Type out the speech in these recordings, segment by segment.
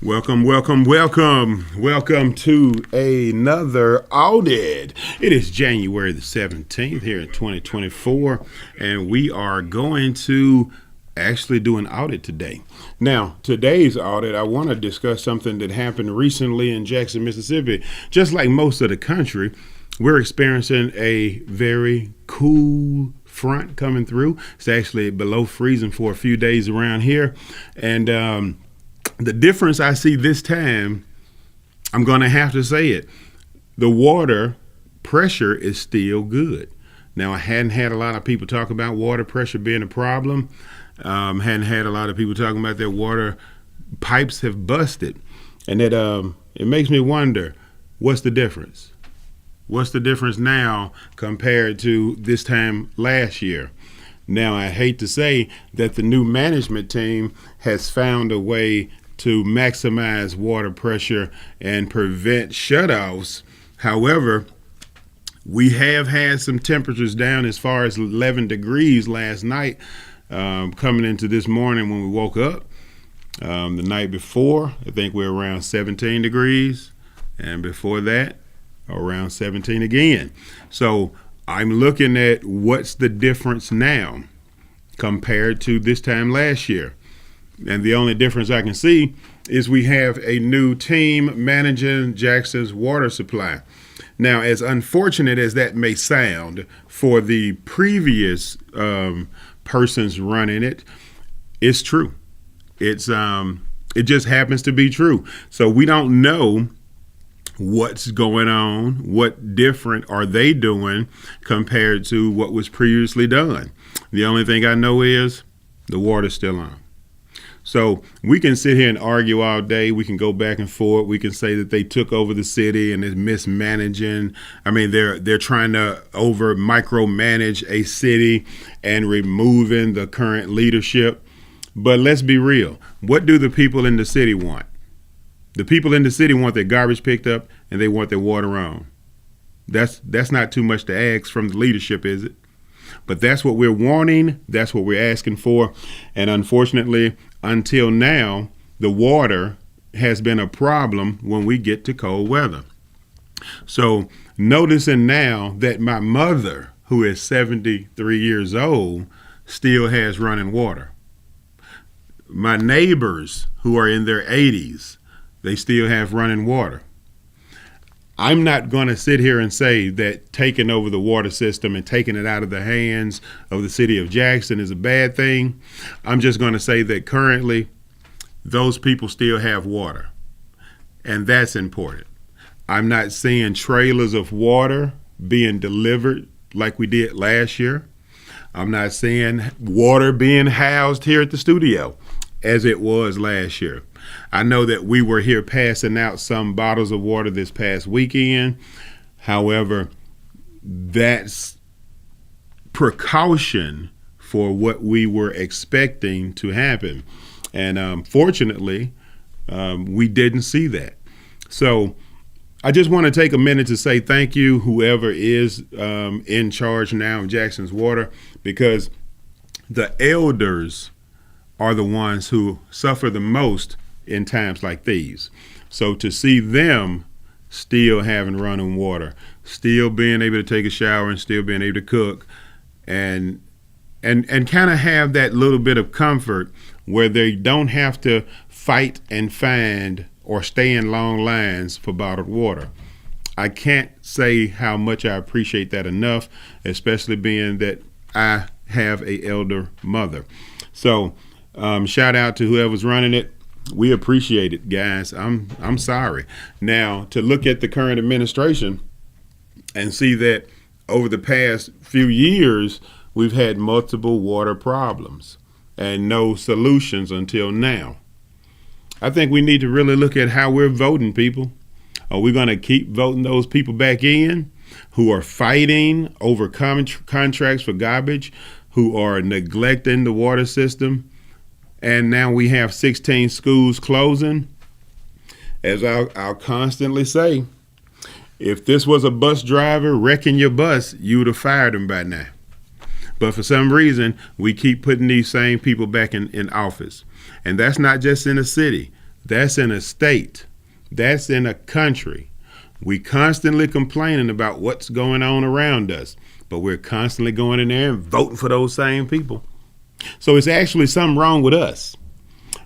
Welcome, welcome, welcome. Welcome to another Awdid. It is January the 17th here in 2024, and we are going to actually do an audit today. Now, today's audit, I want to discuss something that happened recently in Jackson, Mississippi. Just like most of the country, we're experiencing a very cool front coming through. It's actually below freezing for a few days around here, and the difference I see this time, I'm going to have to say it, the water pressure is still good. Now, I hadn't had a lot of people talk about water pressure being a problem. Hadn't had a lot of people talking about their water pipes have busted. And it makes me wonder, what's the difference? What's the difference now compared to this time last year? Now, I hate to say that the new management team has found a way to maximize water pressure and prevent shutoffs. However, we have had some temperatures down as far as 11 degrees last night, coming into this morning when we woke up. The night before, I think we were around 17 degrees, and before that, around 17 again. So I'm looking at what's the difference now compared to this time last year. And the only difference I can see is we have a new team managing Jackson's water supply. Now, as unfortunate as that may sound for the previous persons running it, it's true. It just happens to be true. So we don't know what's going on, what different are they doing compared to what was previously done. The only thing I know is the water's still on. So we can sit here and argue all day. We can go back and forth. We can say that they took over the city and is mismanaging. I mean, they're trying to over micromanage a city and removing the current leadership. But let's be real. What do the people in the city want? The people in the city want their garbage picked up and they want their water on. That's not too much to ask from the leadership, is it? But that's what we're wanting. That's what we're asking for. And unfortunately, until now, the water has been a problem when we get to cold weather. So noticing now that my mother, who is 73 years old, still has running water. My neighbors who are in their 80s, they still have running water. I'm not going to sit here and say that taking over the water system and taking it out of the hands of the city of Jackson is a bad thing. I'm just going to say that currently those people still have water, and that's important. I'm not seeing trailers of water being delivered like we did last year. I'm not seeing water being housed here at the studio as it was last year. I know that we were here passing out some bottles of water this past weekend. However, that's precaution for what we were expecting to happen. And fortunately, we didn't see that. So I just want to take a minute to say thank you, whoever is in charge now of Jackson's Water, because the elders are the ones who suffer the most in times like these. So to see them still having running water, still being able to take a shower and still being able to cook and kind of have that little bit of comfort where they don't have to fight and find or stay in long lines for bottled water. I can't say how much I appreciate that enough, especially being that I have a elder mother. So shout out to whoever's running it. We appreciate it, guys. I'm sorry. Now, to look at the current administration and see that over the past few years, we've had multiple water problems and no solutions until now. I think we need to really look at how we're voting, people. Are we going to keep voting those people back in who are fighting over contracts for garbage, who are neglecting the water system? And now we have 16 schools closing. As I'll constantly say, if this was a bus driver wrecking your bus, you would have fired him by now. But for some reason, we keep putting these same people back in office. And that's not just in the city. That's in a state. That's in a country. We constantly complaining about what's going on around us, but we're constantly going in there and voting for those same people. So it's actually something wrong with us.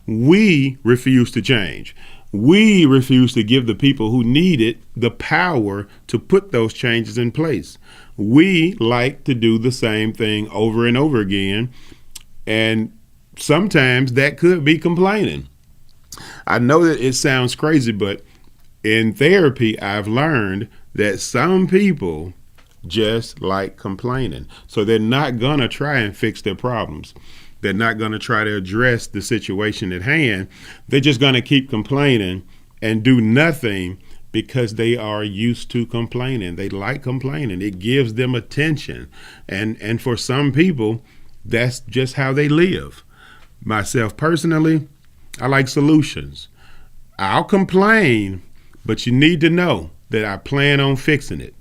We refuse to change. We refuse to give the people who need it the power to put those changes in place. We like to do the same thing over and over again, and sometimes that could be complaining. I know that it sounds crazy, but in therapy, I've learned that some people just like complaining. So they're not going to try and fix their problems. They're not going to try to address the situation at hand. They're just going to keep complaining and do nothing because they are used to complaining. They like complaining. It gives them attention. And for some people, that's just how they live. Myself personally, I like solutions. I'll complain, but you need to know that I plan on fixing it.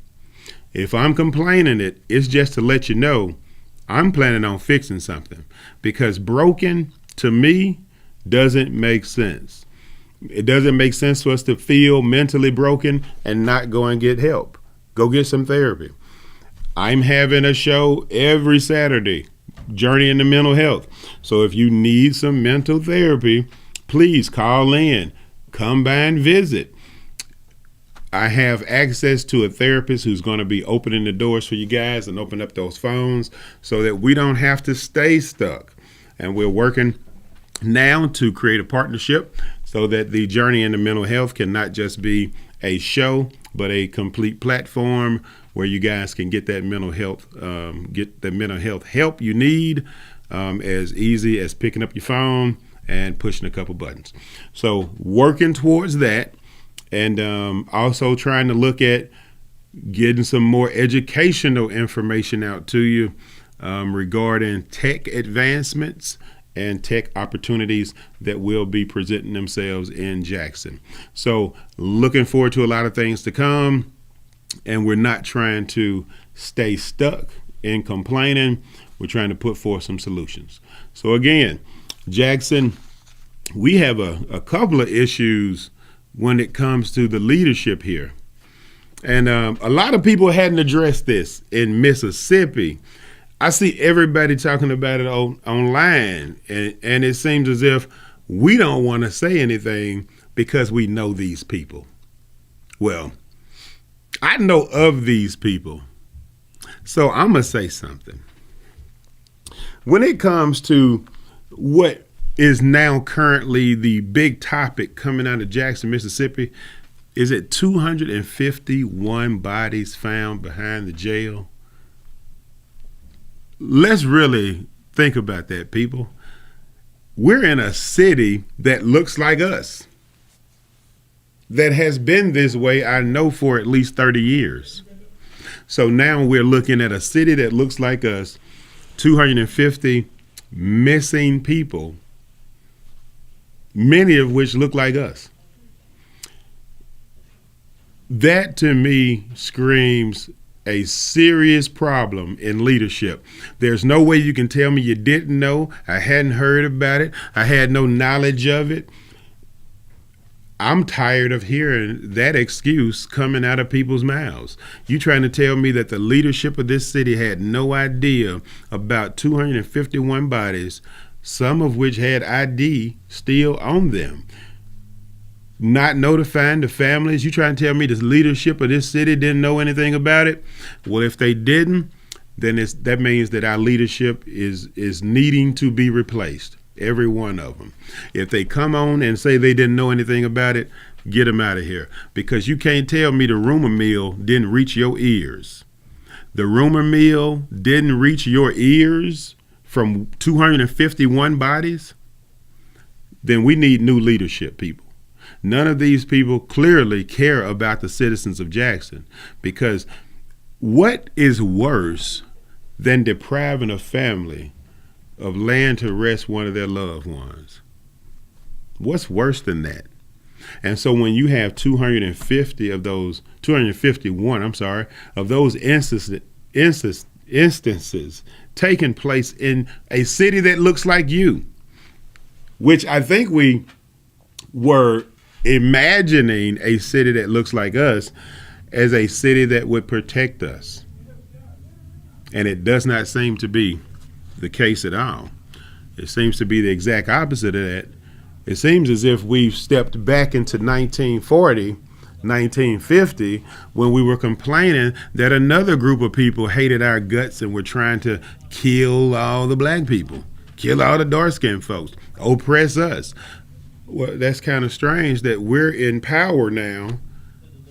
If I'm complaining it's just to let you know I'm planning on fixing something, because broken to me doesn't make sense. It doesn't make sense for us to feel mentally broken and not go and get help. Go get some therapy. I'm having a show every Saturday, Journey into Mental Health. So if you need some mental therapy, please call in, come by and visit. I have access to a therapist who's going to be opening the doors for you guys and open up those phones so that we don't have to stay stuck. And we're working now to create a partnership so that the Journey into Mental Health can not just be a show, but a complete platform where you guys can get that mental health, help you need as easy as picking up your phone and pushing a couple buttons. So working towards that, and also trying to look at getting some more educational information out to you regarding tech advancements and tech opportunities that will be presenting themselves in Jackson. So looking forward to a lot of things to come, and we're not trying to stay stuck in complaining. We're trying to put forth some solutions. So again, Jackson, we have a couple of issues when it comes to the leadership here. And a lot of people hadn't addressed this in Mississippi. I see everybody talking about it online, and it seems as if we don't want to say anything because we know these people. Well, I know of these people, so I'm going to say something. When it comes to what is now currently the big topic coming out of Jackson, Mississippi, is it 251 bodies found behind the jail? Let's really think about that, people. We're in a city that looks like us, that has been this way, I know, for at least 30 years. So now we're looking at a city that looks like us, 250 missing people, many of which look like us. That to me screams a serious problem in leadership. There's no way you can tell me you didn't know. I hadn't heard about it. I had no knowledge of it. I'm tired of hearing that excuse coming out of people's mouths. You trying to tell me that the leadership of this city had no idea about 251 bodies, some of which had ID still on them, not notifying the families? You trying to tell me the leadership of this city didn't know anything about it? Well, if they didn't, then that means that our leadership is needing to be replaced, every one of them. If they come on and say they didn't know anything about it, get them out of here, because you can't tell me the rumor mill didn't reach your ears. The rumor mill didn't reach your ears from 251 bodies? Then we need new leadership, people. None of these people clearly care about the citizens of Jackson, because what is worse than depriving a family of land to rest one of their loved ones? What's worse than that? And so when you have 251 of those instances taking place in a city that looks like you, which I think we were imagining a city that looks like us as a city that would protect us. And it does not seem to be the case at all. It seems to be the exact opposite of that. It seems as if we've stepped back into 1940, 1950, when we were complaining that another group of people hated our guts and were trying to kill all the black people, kill all the dark-skinned folks, oppress us. Well, that's kind of strange that we're in power now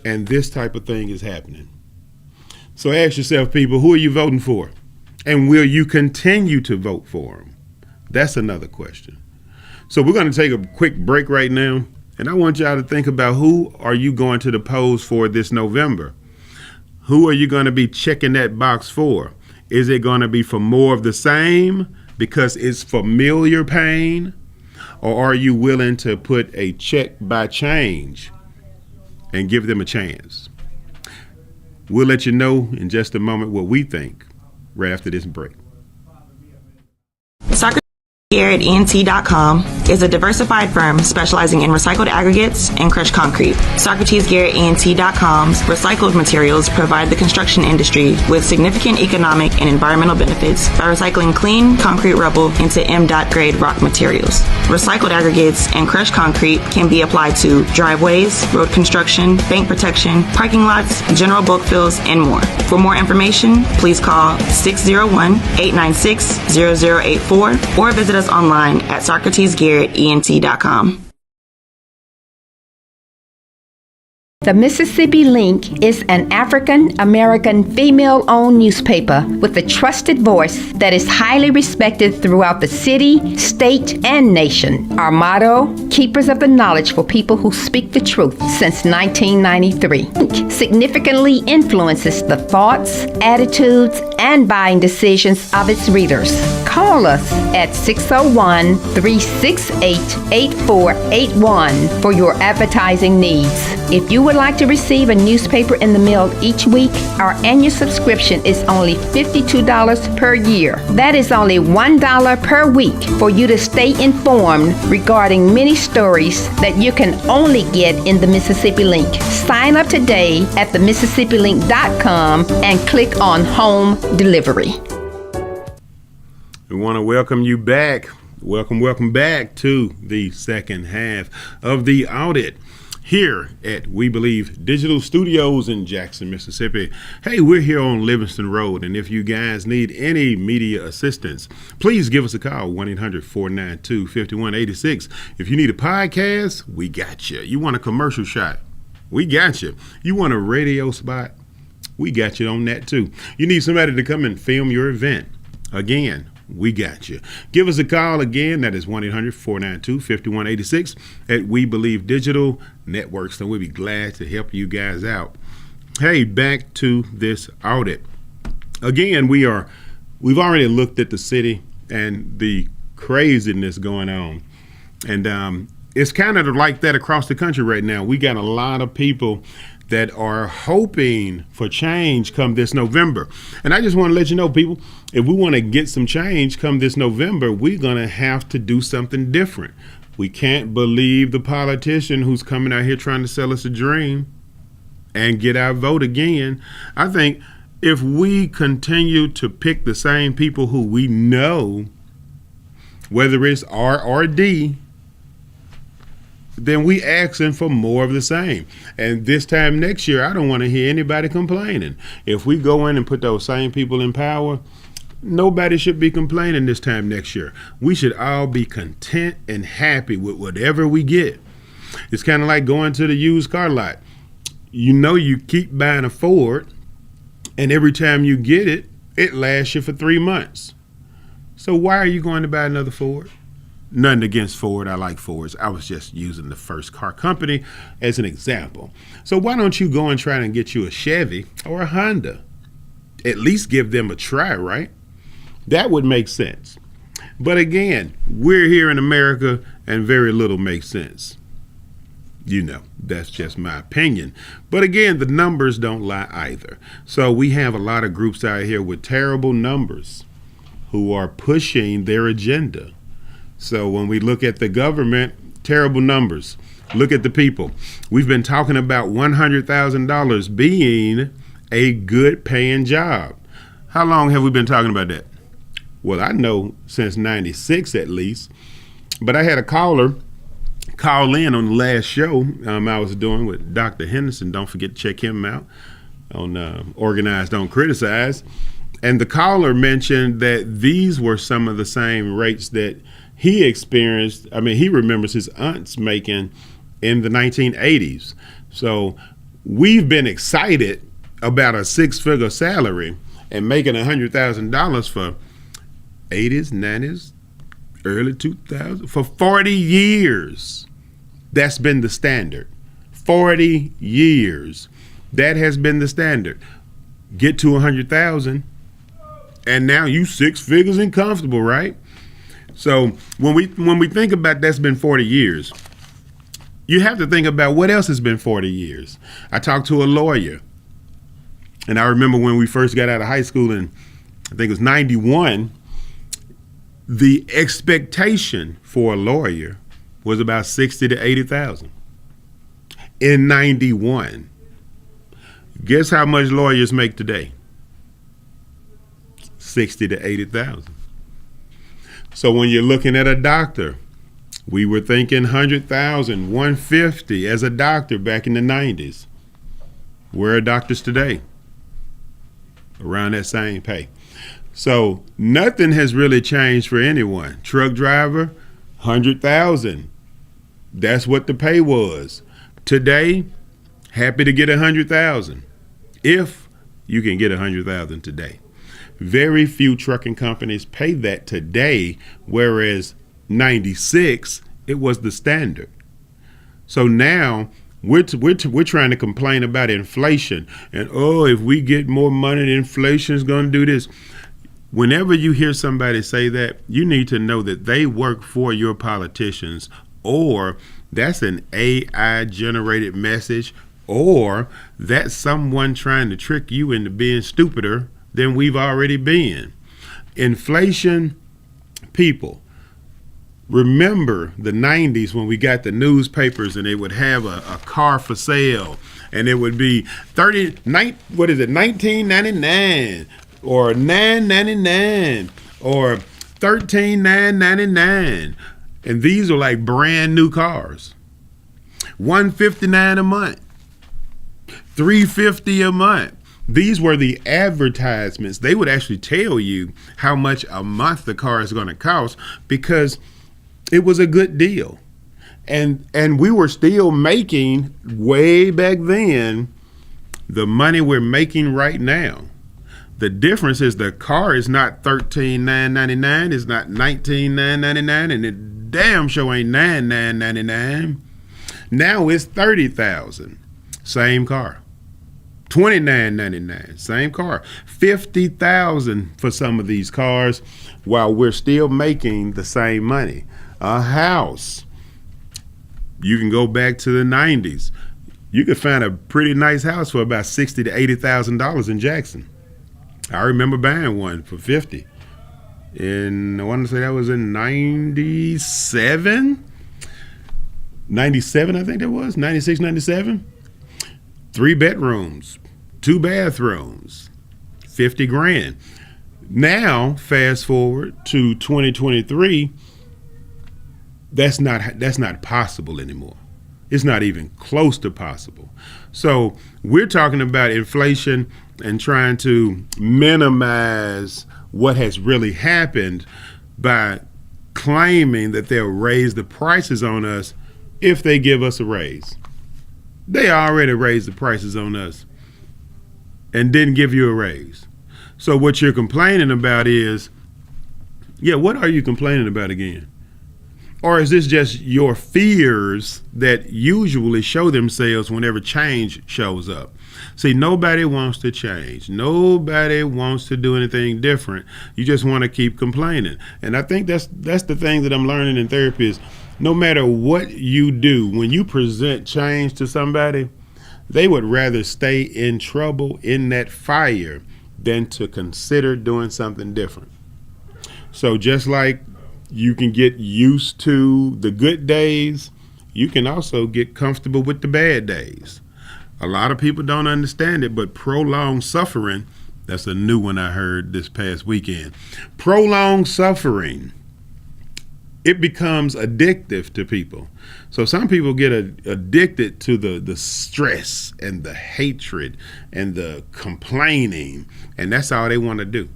and this type of thing is happening. So ask yourself, people, who are you voting for? And will you continue to vote for them? That's another question. So we're going to take a quick break right now. And I want y'all to think about, who are you going to the polls for this November? Who are you going to be checking that box for? Is it going to be for more of the same because it's familiar pain? Or are you willing to put a check by change and give them a chance? We'll let you know in just a moment what we think right after this break. SocratesGarrettENT.com is a diversified firm specializing in recycled aggregates and crushed concrete. SocratesGarrettENT.com's recycled materials provide the construction industry with significant economic and environmental benefits by recycling clean concrete rubble into MDOT grade rock materials. Recycled aggregates and crushed concrete can be applied to driveways, road construction, bank protection, parking lots, general bulk fills, and more. For more information, please call 601-896-0084 or visit us online at SocratesGarrettENT.com. The Mississippi Link is an African-American female-owned newspaper with a trusted voice that is highly respected throughout the city, state, and nation. Our motto, keepers of the knowledge for people who speak the truth, since 1993. Link significantly influences the thoughts, attitudes, and buying decisions of its readers. Call us at 601-368-8481 for your advertising needs. If you would like to receive a newspaper in the mail each week, our annual subscription is only $52 per year. That is only $1 per week for you to stay informed regarding many stories that you can only get in the Mississippi Link. Sign up today at themississippiLink.com and click on Home Delivery. We want to welcome you back. Welcome back to the second half of the Awdid here at We Believe Digital Studios in Jackson, Mississippi. Hey, we're here on Livingston Road, and if you guys need any media assistance, please give us a call, 1-800-492-5186. If you need a podcast, we got you. You want a commercial shot? We got you. You want a radio spot? We got you on that too. You need somebody to come and film your event? Again, we got you. Give us a call again. That is 1-800-492-5186 at We Believe Digital Networks, and we'll be glad to help you guys out. Hey, back to this audit. Again, we've already looked at the city and the craziness going on. And it's kind of like that across the country right now. We got a lot of people that are hoping for change come this November. And I just want to let you know, people, if we want to get some change come this November, we're going to have to do something different. We can't believe the politician who's coming out here trying to sell us a dream and get our vote again. I think if we continue to pick the same people who we know, whether it's R or D, then we asking for more of the same. And this time next year, I don't want to hear anybody complaining. If we go in and put those same people in power, nobody should be complaining this time next year. We should all be content and happy with whatever we get. It's kind of like going to the used car lot. You know, you keep buying a Ford, and every time you get it, it lasts you for 3 months. So why are you going to buy another Ford? Nothing against Ford. I like Fords. I was just using the first car company as an example. So why don't you go and try and get you a Chevy or a Honda? At least give them a try, right? That would make sense. But again, we're here in America and very little makes sense. You know, that's just my opinion. But again, the numbers don't lie either. So we have a lot of groups out here with terrible numbers who are pushing their agenda. So when we look at the government, Terrible numbers. Look at the people. We've been talking about $100,000 being a good paying job. How long have we been talking about that? Well, I know since 96 at least. But I had a caller call in on the last show I was doing with Dr. Henderson. Don't forget to check him out on Organize, Don't Criticize. And the caller mentioned that these were some of the same rates that he experienced. I mean, he remembers his aunts making in the 1980s. So we've been excited about a 6-figure salary and making $100,000 for 80s, 90s, early 2000s, for 40 years. That's been the standard. 40 years. That has been the standard. Get to 100,000 and now you 6 figures and comfortable, right? So when we think about that's been 40 years, you have to think about what else has been 40 years. I talked to a lawyer, and I remember when we first got out of high school in, I think it was 91, the expectation for a lawyer was about 60 to 80,000 in 91. Guess how much lawyers make today? 60 to 80,000. So when you're looking at a doctor, we were thinking 100,000, 150 as a doctor back in the 90s. Where are doctors today? Around that same pay. So nothing has really changed for anyone. Truck driver, 100,000. That's what the pay was. Today, happy to get 100,000. If you can get 100,000 today. Very few trucking companies pay that today, whereas 96, it was the standard. So now we're trying to complain about inflation and, oh, if we get more money, inflation is going to do this. Whenever you hear somebody say that, you need to know that they work for your politicians, or that's an AI generated message, or that's someone trying to trick you into being stupider than we've already been. Inflation, people, remember the 90s when we got the newspapers and they would have a car for sale and it would be 1999 or $9.99 or $13,999, and these are like brand new cars. $159 a month, $350 a month. These were the advertisements. They would actually tell you how much a month the car is going to cost because it was a good deal. And we were still making, way back then, the money we're making right now. The difference is the car is not $13,999, it's not $19,999, and it damn sure ain't $9,999. Now it's $30,000, same car. $29,999, same car. $50,000 for some of these cars, while we're still making the same money. A house, you can go back to the 90s. You could find a pretty nice house for about $60,000 to $80,000 in Jackson. I remember buying one for $50,000. And I want to say that was in 97? 97, I think that was, 96, 97. 3 bedrooms, 2 bathrooms, $50,000. Now, fast forward to 2023, that's not possible anymore. It's not even close to possible. So we're talking about inflation and trying to minimize what has really happened by claiming that they'll raise the prices on us if they give us a raise. They already raised the prices on us and didn't give you a raise. So what you're complaining about is, what are you complaining about again? Or is this just your fears that usually show themselves whenever change shows up? See, nobody wants to change. Nobody wants to do anything different. You just want to keep complaining. And I think that's the thing that I'm learning in therapy is no matter what you do, when you present change to somebody, they would rather stay in trouble in that fire than to consider doing something different. So just like you can get used to the good days, you can also get comfortable with the bad days. A lot of people don't understand it, but prolonged suffering, that's a new one I heard this past weekend. Prolonged suffering, it becomes addictive to people. So some people get addicted to the stress and the hatred and the complaining, and that's all they want to do.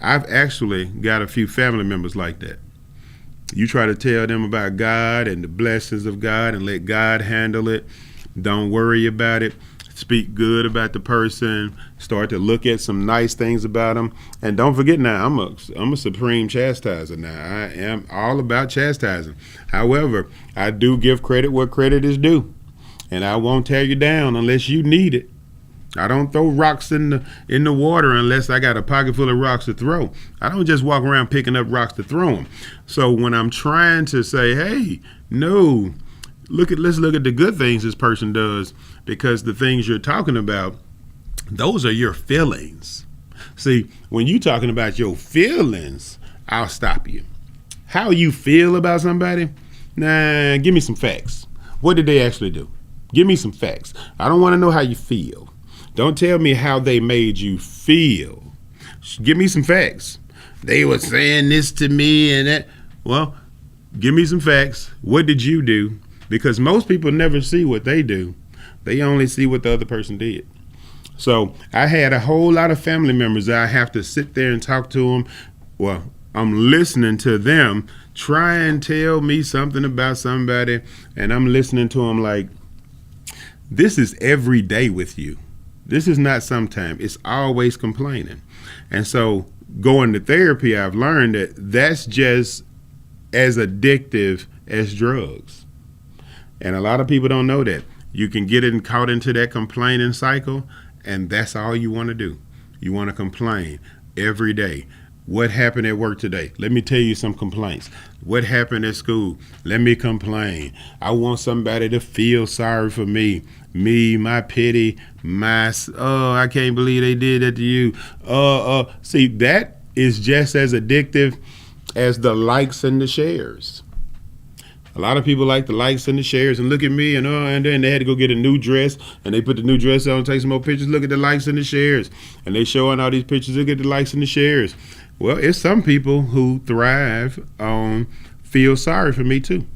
I've actually got a few family members like that. You try to tell them about God and the blessings of God and let God handle it. Don't worry about it. Speak good about the person. Start to look at some nice things about them. And don't forget now, I'm a supreme chastiser now. I am all about chastising. However, I do give credit where credit is due. And I won't tear you down unless you need it. I don't throw rocks in the water unless I got a pocket full of rocks to throw. I don't just walk around picking up rocks to throw them. So when I'm trying to say, hey, no, let's look at the good things this person does, because the things you're talking about, those are your feelings. See, when you're talking about your feelings, I'll stop you. How you feel about somebody? Nah, give me some facts. What did they actually do? Give me some facts. I don't want to know how you feel. Don't tell me how they made you feel. Give me some facts. They were saying this to me and that. Well, give me some facts. What did you do? Because most people never see what they do. They only see what the other person did. So I had a whole lot of family members that I have to sit there and talk to them. Well, I'm listening to them try and tell me something about somebody, and I'm listening to them like, this is every day with you. This is not sometime. It's always complaining. And so going to therapy, I've learned that that's just as addictive as drugs. And a lot of people don't know that. You can get caught into that complaining cycle, and that's all you want to do. You want to complain every day. What happened at work today? Let me tell you some complaints. What happened at school? Let me complain. I want somebody to feel sorry for me. Me, my pity, I can't believe they did that to you. See, that is just as addictive as the likes and the shares. A lot of people like the likes and the shares, and look at me, and then they had to go get a new dress, and they put the new dress on, take some more pictures, look at the likes and the shares, and they showing all these pictures, look at the likes and the shares. Well, it's some people who thrive on feel sorry for me too.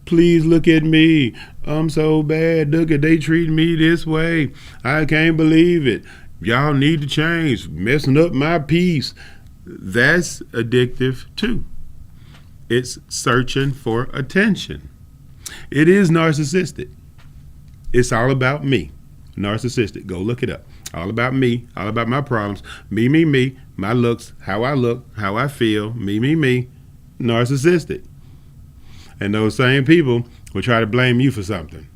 Please look at me. I'm so bad. Look at they treat me this way. I can't believe it. Y'all need to change. Messing up my peace. That's addictive too. It's searching for attention. It is narcissistic. It's all about me. Narcissistic. Go look it up. All about me. All about my problems. Me. My looks. How I look. How I feel. Me. Narcissistic. And those same people will try to blame you for something,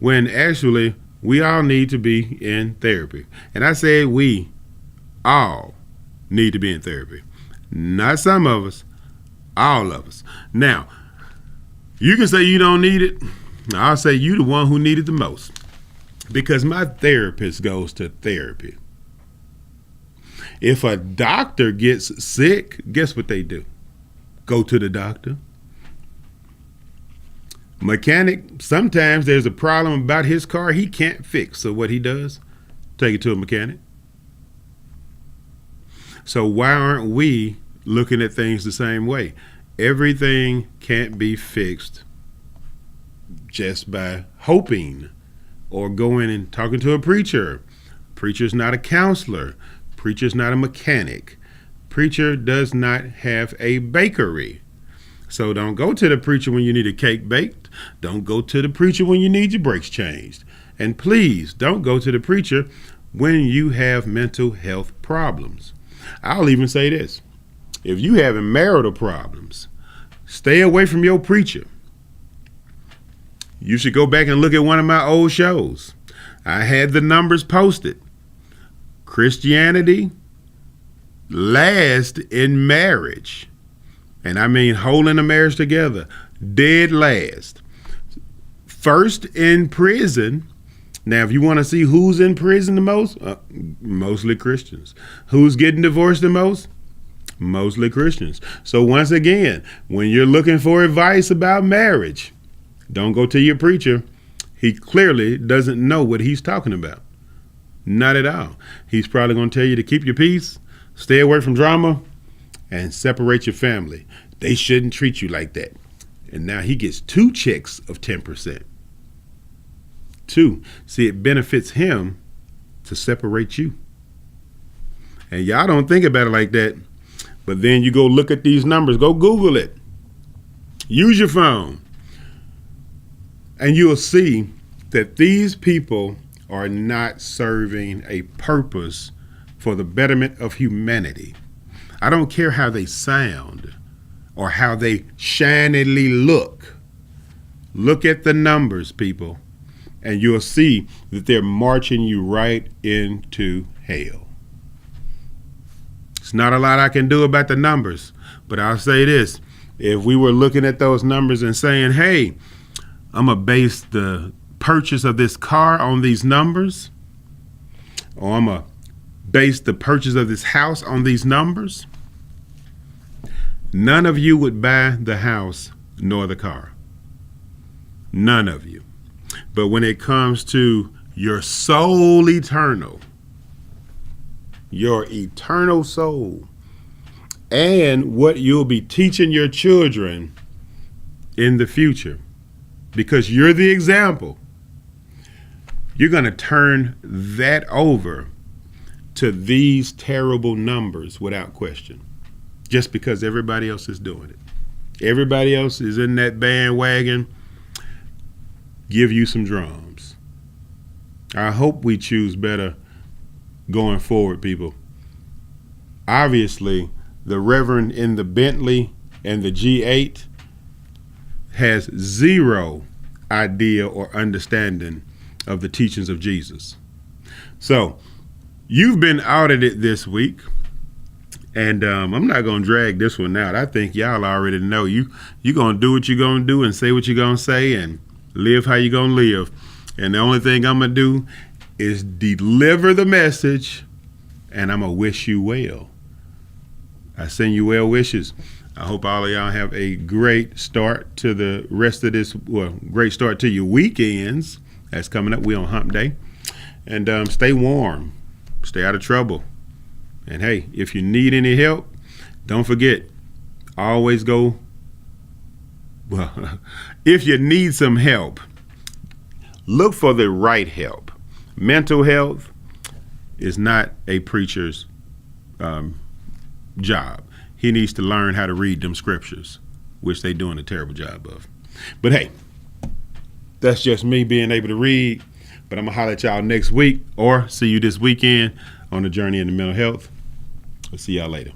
when actually we all need to be in therapy. And I said we all need to be in therapy. Not some of us, all of us. Now, you can say you don't need it. I'll say you the one who need it the most, because my therapist goes to therapy. If a doctor gets sick, guess what they do? Go to the doctor. Mechanic, sometimes there's a problem about his car he can't fix. So what he does, take it to a mechanic. So why aren't we looking at things the same way? Everything can't be fixed just by hoping or going and talking to a preacher. Preacher's not a counselor. Preacher's not a mechanic. Preacher does not have a bakery. So don't go to the preacher when you need a cake baked. Don't go to the preacher when you need your brakes changed. And please don't go to the preacher when you have mental health problems. I'll even say this. If you having marital problems, stay away from your preacher. You should go back and look at one of my old shows. I had the numbers posted. Christianity last in marriage. And I mean holding a marriage together, dead last. First in prison. Now, if you want to see who's in prison the most, mostly Christians. Who's getting divorced the most? Mostly Christians. So once again, when you're looking for advice about marriage, Don't go to your preacher. He clearly doesn't know what he's talking about. Not at all. He's probably going to tell you to keep your peace, stay away from drama, and separate your family. They shouldn't treat you like that. And now he gets 2 checks of 10%. 2. See, it benefits him to separate you. And y'all don't think about it like that. But then you go look at these numbers. Go Google it. Use your phone. And you'll see that these people are not serving a purpose for the betterment of humanity. I don't care how they sound or how they shinily look. Look at the numbers, people, and you'll see that they're marching you right into hell. It's not a lot I can do about the numbers, but I'll say this. If we were looking at those numbers and saying, hey, I'm going to base the purchase of this car on these numbers, or I'm going to base the purchase of this house on these numbers, none of you would buy the house nor the car. None of you. But when it comes to your soul eternal, your eternal soul, and what you'll be teaching your children in the future, because you're the example, you're going to turn that over to these terrible numbers without question, just because everybody else is doing it. Everybody else is in that bandwagon. Give you some drums. I hope we choose better going forward, people. Obviously, the Reverend in the Bentley and the G8 has zero idea or understanding of the teachings of Jesus. So, you've been audited this week, and I'm not going to drag this one out. I think y'all already know you're going to do what you're going to do and say what you're going to say and live how you're going to live. And the only thing I'm going to do is deliver the message, and I'm going to wish you well. I send you well wishes. I hope all of y'all have a great start to the rest of this, great start to your weekends. That's coming up. We on hump day. And stay warm. Stay out of trouble. And hey, if you need any help, don't forget, always go, if you need some help, look for the right help. Mental health is not a preacher's job. He needs to learn how to read them scriptures, which they're doing a terrible job of. But hey, that's just me being able to read. But I'm going to holler at y'all next week or see you this weekend on the journey into mental health. We'll see y'all later.